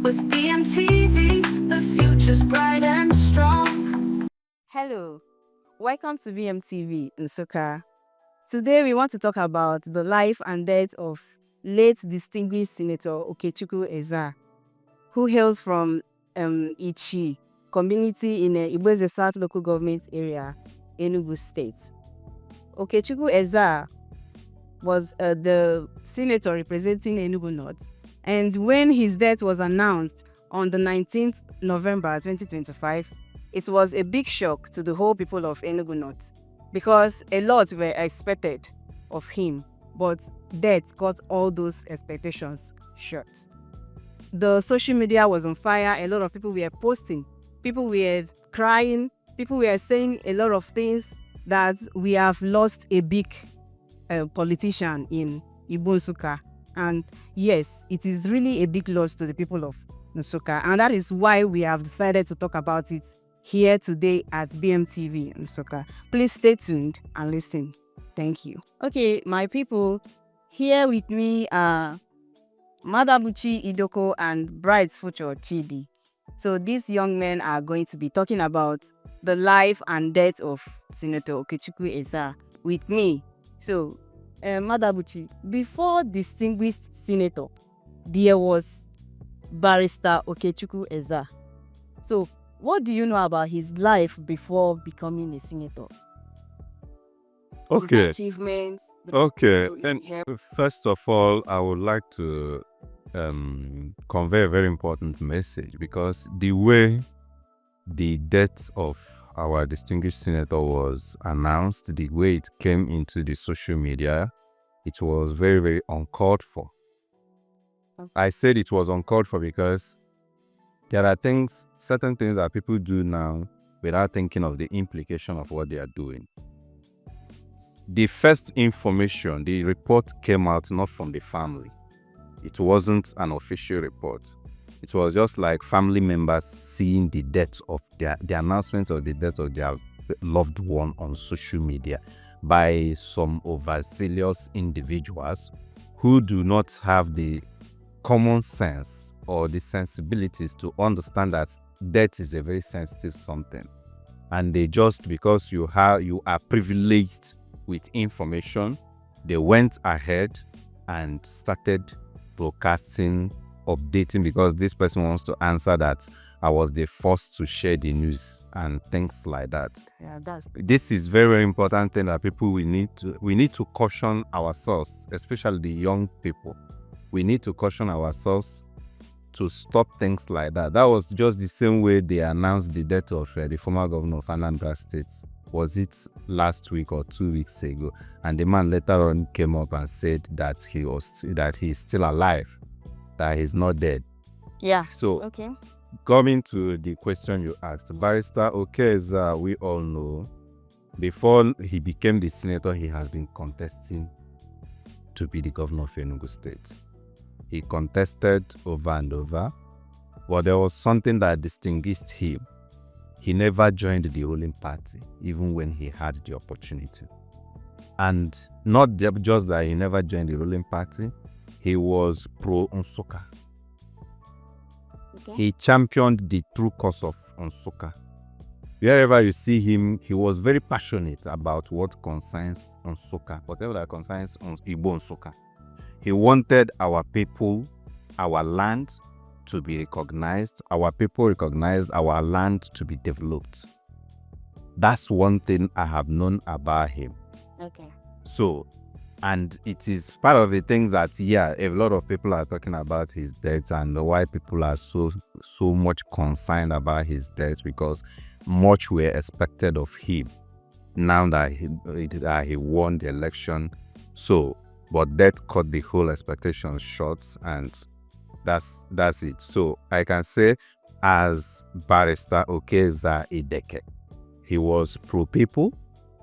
With BMTV, the future's bright and strong. Hello, welcome to BMTV Nsukka. Today we want to talk about the life and death of late Distinguished Senator Okey Ezea, who hails from Ichi community in Igbo Nsukka South local government area, Enugu State. Okey Ezea was the senator representing Enugu North, and when his death was announced on the 19th November 2025, it was a big shock to the whole people of Enugu North because a lot were expected of him, but death cut all those expectations short. The social media was on fire. A lot of people were posting, people were crying, people were saying a lot of things that we have lost a big politician in Igbo Nsukka. And yes, it is really a big loss to the people of Nsukka, and that is why we have decided to talk about it here today at BMTV Nsukka. Please stay tuned and listen. Thank you. Okay, my people, here with me are Madabuchi Idoko and Bright Future Chidi. So these young men are going to be talking about the life and death of Senator Okey Ezea with me. So, Madabuchi, before Distinguished Senator, there was Barrister Okey Ezea. So, what do you know about his life before becoming a senator? Okay. His achievements. Okay. And first of all, I would like to convey a very important message, because the way the death of our distinguished senator was announced, the way it came into the social media, it was very, very uncalled for. Okay. I said it was uncalled for because there are certain things that people do now without thinking of the implication of what they are doing. The first information, the report came out not from the family. It wasn't an official report. It was just like family members seeing the death of the announcement of the death of their loved one on social media by some overzealous individuals who do not have the common sense or the sensibilities to understand that death is a very sensitive something. And they just, because you are privileged with information, they went ahead and started broadcasting, updating, because this person wants to answer that I was the first to share the news and things like that. Yeah, This is very, very important thing that people we need to caution ourselves, especially the young people. We need to caution ourselves to stop things like that. That was just the same way they announced the death of the former governor of Anambra State. Was it last week or 2 weeks ago? And the man later on came up and said that he's still alive, that he's not dead. Yeah. So, okay. Coming to the question you asked, Barrister Okey Ezea, we all know, before he became the senator, he has been contesting to be the governor of Enugu State. He contested over and over, but there was something that distinguished him. He never joined the ruling party, even when he had the opportunity. And not just that he never joined the ruling party, he was pro-Nsukka. Okay. He championed the true cause of Nsukka. Wherever you see him, he was very passionate about what concerns Nsukka, whatever that concerns Igbo Nsukka. He wanted our people, our land to be recognized, our people recognized, our land to be developed. That's one thing I have known about him. Okay. So, and it is part of the things that, a lot of people are talking about his death and why people are so much concerned about his death, because much were expected of him now that he won the election. So, but death cut the whole expectation short, and that's it. So I can say, as Barrister Okey Ezea, he was pro-people,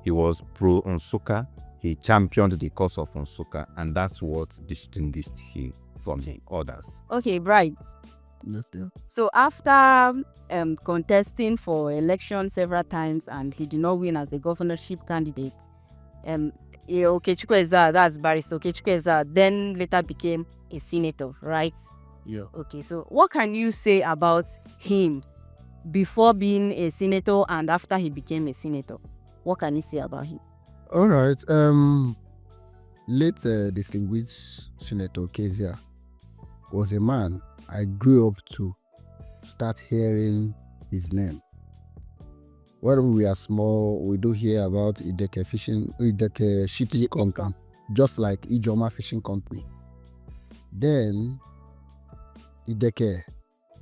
he was pro-Nsukka, he championed the cause of Nsukka, and that's what distinguished him from the others. Okay, Bright. Yes, yeah. So after contesting for election several times and he did not win as a governorship candidate, Okey Ezea, that's Barrister Okey Ezea, then later became a senator, right? Yeah. Okay, so what can you say about him before being a senator and after he became a senator? What can you say about him? All right. Late distinguished Senator Okey Ezea was a man I grew up to start hearing his name. When we are small, we do hear about Ideke shipping company, just like Ijoma fishing company. Then Ideke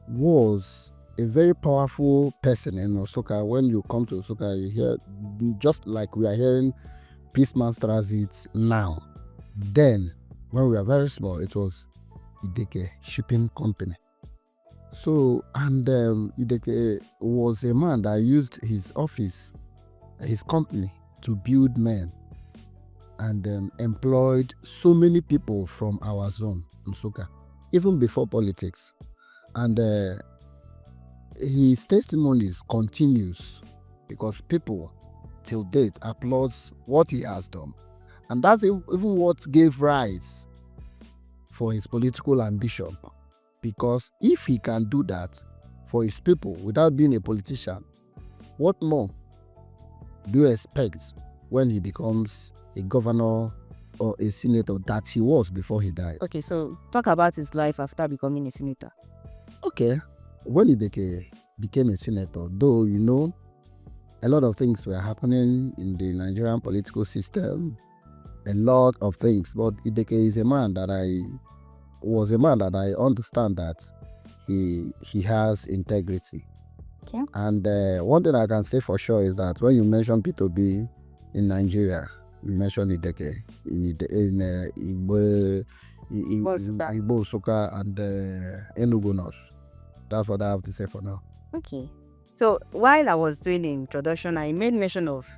was a very powerful person in Nsukka. When you come to Nsukka, you hear, just like we are hearing Peaceman's Transit now. Then, when we were very small, it was Ideke Shipping Company. So, and Ideke was a man that used his office, his company, to build men and employed so many people from our zone, Nsukka, even before politics. And his testimonies continues because people till date applauds what he has done. And that's even what gave rise for his political ambition. Because if he can do that for his people without being a politician, what more do you expect when he becomes a governor or a senator that he was before he died? Okay, so talk about his life after becoming a senator. Okay, when he became a senator, though, you know, a lot of things were happening in the Nigerian political system, a lot of things, but Ideke is a man that I understand that he has integrity. Okay. And one thing I can say for sure is that when you mention P2B in Nigeria, you mention Ideke in Igbo Nsukka and Enugu North. That's what I have to say for now. Okay. So while I was doing the introduction, I made mention of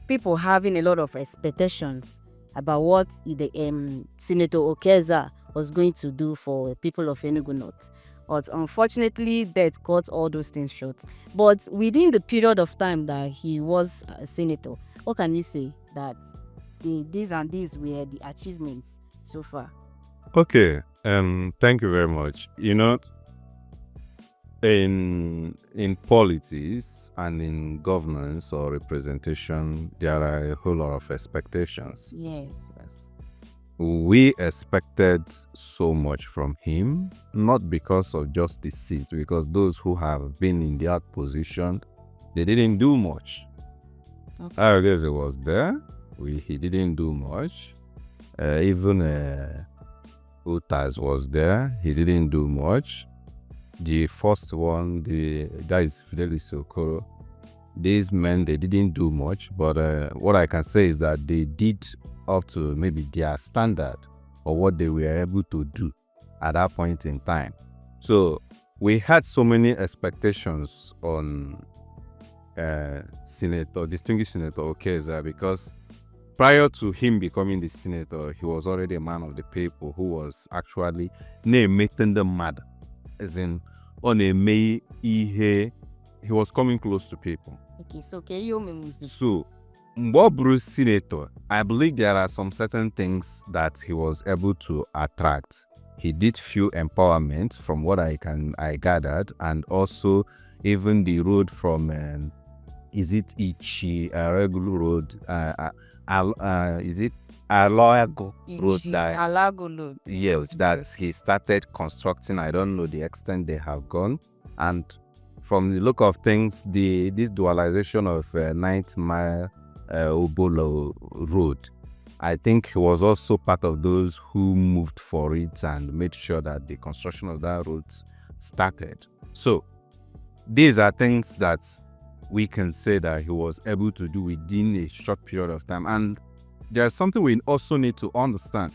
people having a lot of expectations about what the Senator Okey Ezea was going to do for people of Enugu North. But unfortunately, death cut all those things short. But within the period of time that he was a senator, what can you say that these and these were the achievements so far? Okay. Thank you very much. You know, in politics and in governance or representation, there are a whole lot of expectations. Yes. We expected so much from him, not because of just the seat, because those who have been in that position, they didn't do much. Okay. I guess it was there. He didn't do much. Even Utas was there. He didn't do much. The first one, that is Fidelis Okoro. These men, they didn't do much, but what I can say is that they did up to maybe their standard or what they were able to do at that point in time. So we had so many expectations on Distinguished Senator Okey Ezea, because prior to him becoming the senator, he was already a man of the people who was actually making them mad. As in, on a May, he was coming close to people. Okay, so can you move the So, Mbobru's senator, I believe there are some certain things that he was able to attract. He did few empowerment from what I gathered, and also even the road from is it Ichi regular road? Is it Alago road? Alago Road. Yes, that he started constructing. I don't know the extent they have gone, and from the look of things, this dualization of 9th Mile Obolo Road, I think he was also part of those who moved for it and made sure that the construction of that road started. So these are things that we can say that he was able to do within a short period of time. And there's something we also need to understand.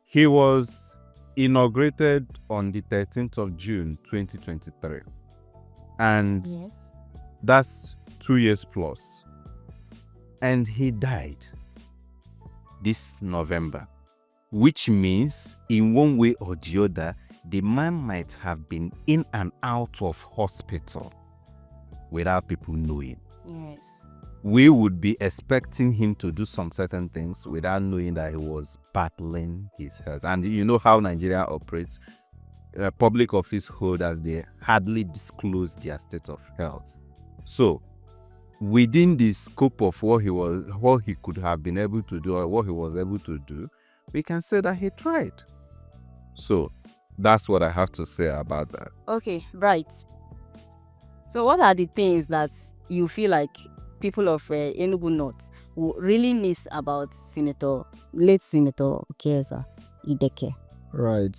He was inaugurated on the 13th of June 2023. And Yes. that's 2 years plus. And he died this November, which means in one way or the other, the man might have been in and out of hospital without people knowing. Yes. We would be expecting him to do some certain things without knowing that he was battling his health. And you know how Nigeria operates. public office holders, they hardly disclose their state of health. So, within the scope of what he could have been able to do, or what he was able to do, we can say that he tried. So, that's what I have to say about that. Okay, right. So what are the things that you feel like people of Enugu North will really miss about late Senator Okey Ezea Ideke? Right.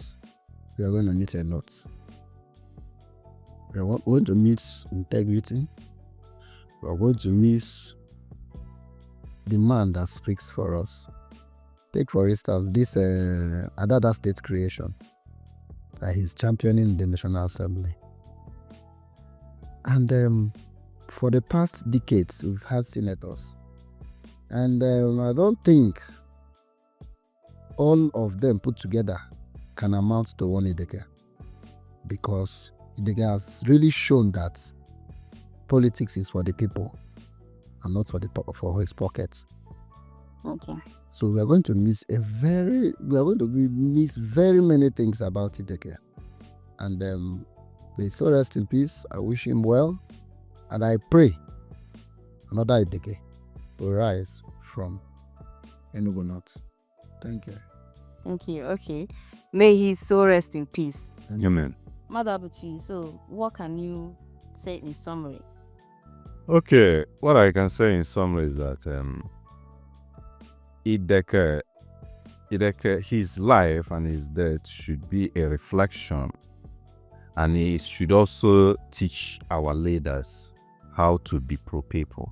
We are going to meet a lot. We are going to meet integrity. We are going to miss the man that speaks for us. Take, for instance, this Adada State creation that he's championing the National Assembly. And for the past decades, we've had senators. And I don't think all of them put together can amount to one Ideke. Because Ideke has really shown that politics is for the people and not for his pockets. Okay. So we are going to miss miss very many things about Ideke. And may so rest in peace. I wish him well. And I pray another Ideke will rise from Enugu North. Thank you. Thank you. Okay. May he so rest in peace. Amen. Madabuchi, so what can you say in summary? Okay, what I can say in summary is that Ideke, his life and his death should be a reflection, and it should also teach our leaders how to be pro-people,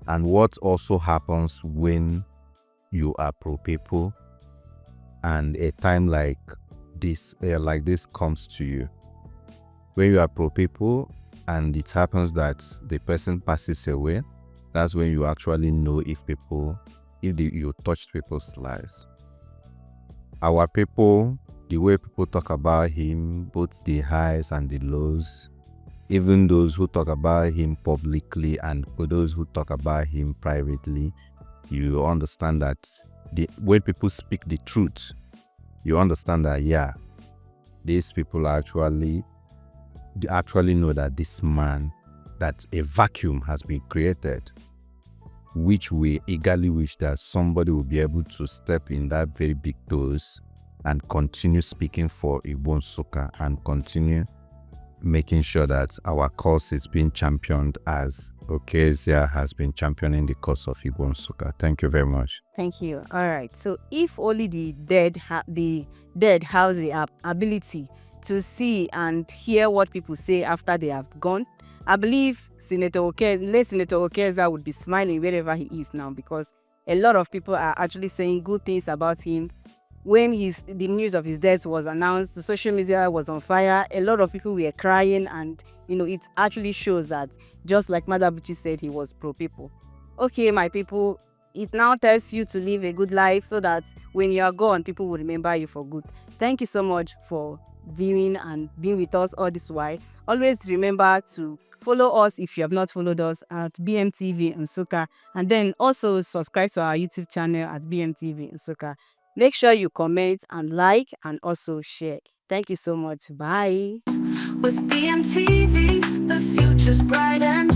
and what also happens when you are pro-people and a time like this comes to you. When you are pro-people and it happens that the person passes away, that's when you actually know if you touched people's lives. Our people, the way people talk about him, both the highs and the lows, even those who talk about him publicly and those who talk about him privately, you understand that when people speak the truth, you understand that, yeah, these people actually know that this man, that a vacuum has been created, which we eagerly wish that somebody will be able to step in that very big toes and continue speaking for Igbo Nsukka and continue making sure that our cause is being championed as Okey Ezea has been championing the cause of Igbo Nsukka. Thank you very much. Thank you. All right. So if only the dead have the ability to see and hear what people say after they have gone, I believe late Senator Okey Ezea would be smiling wherever he is now, because a lot of people are actually saying good things about him. When the news of his death was announced, the social media was on fire. A lot of people were crying, and it actually shows that, just like Madabuchi said, he was pro-people. Okay, my people, it now tells you to live a good life so that when you are gone, people will remember you for good. Thank you so much for viewing and being with us all this while. Always remember to follow us if you have not followed us at BMTV Nsukka, and then also subscribe to our YouTube channel at BMTV Nsukka. Make sure you comment and like and also share. Thank you so much. Bye. With BMTV, the future's bright and